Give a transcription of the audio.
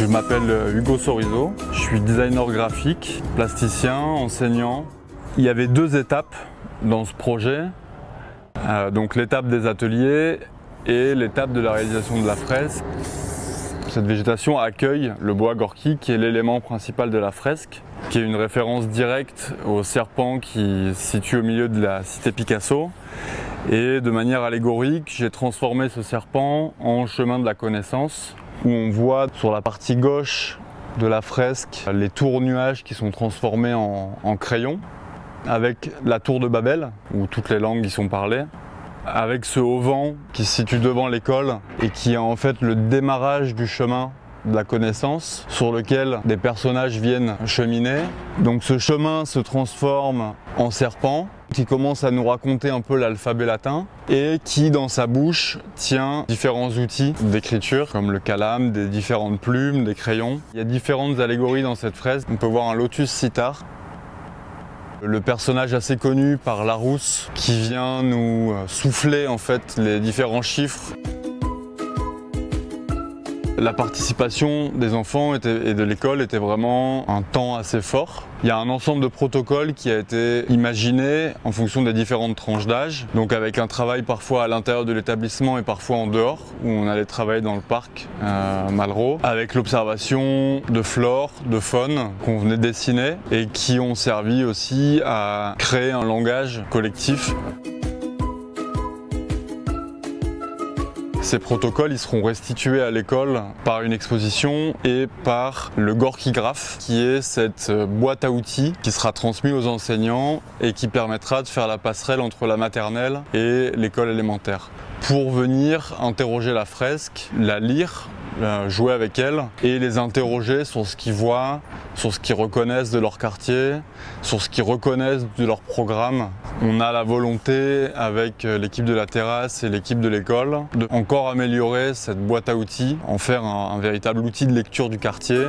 Je m'appelle Hugo Sorizo, je suis designer graphique, plasticien, enseignant. Il y avait deux étapes dans ce projet, donc l'étape des ateliers et l'étape de la réalisation de la fresque. Cette végétation accueille le bois gorki qui est l'élément principal de la fresque, qui est une référence directe au serpent qui se situe au milieu de la cité Picasso. Et de manière allégorique, j'ai transformé ce serpent en chemin de la connaissance, où on voit sur la partie gauche de la fresque les tours nuages qui sont transformés en crayons, avec la tour de Babel, où toutes les langues y sont parlées, avec ce auvent qui se situe devant l'école et qui est en fait le démarrage du chemin de la connaissance sur lequel des personnages viennent cheminer. Donc ce chemin se transforme en serpent qui commence à nous raconter un peu l'alphabet latin et qui dans sa bouche tient différents outils d'écriture comme le calame, des différentes plumes, des crayons. Il y a différentes allégories dans cette fresque. On peut voir un lotus sitar. Le personnage assez connu par Larousse qui vient nous souffler en fait les différents chiffres. La participation des enfants et de l'école était vraiment un temps assez fort. Il y a un ensemble de protocoles qui a été imaginé en fonction des différentes tranches d'âge, donc avec un travail parfois à l'intérieur de l'établissement et parfois en dehors, où on allait travailler dans le parc Malraux, avec l'observation de flore, de faune qu'on venait dessiner et qui ont servi aussi à créer un langage collectif. Ces protocoles ils seront restitués à l'école par une exposition et par le gorkigraphe, qui est cette boîte à outils qui sera transmise aux enseignants et qui permettra de faire la passerelle entre la maternelle et l'école élémentaire. Pour venir interroger la fresque, la lire, jouer avec elle et les interroger sur ce qu'ils voient, sur ce qu'ils reconnaissent de leur quartier, sur ce qu'ils reconnaissent de leur programme. On a la volonté avec l'équipe de la terrasse et l'équipe de l'école de encore améliorer cette boîte à outils, en faire un véritable outil de lecture du quartier.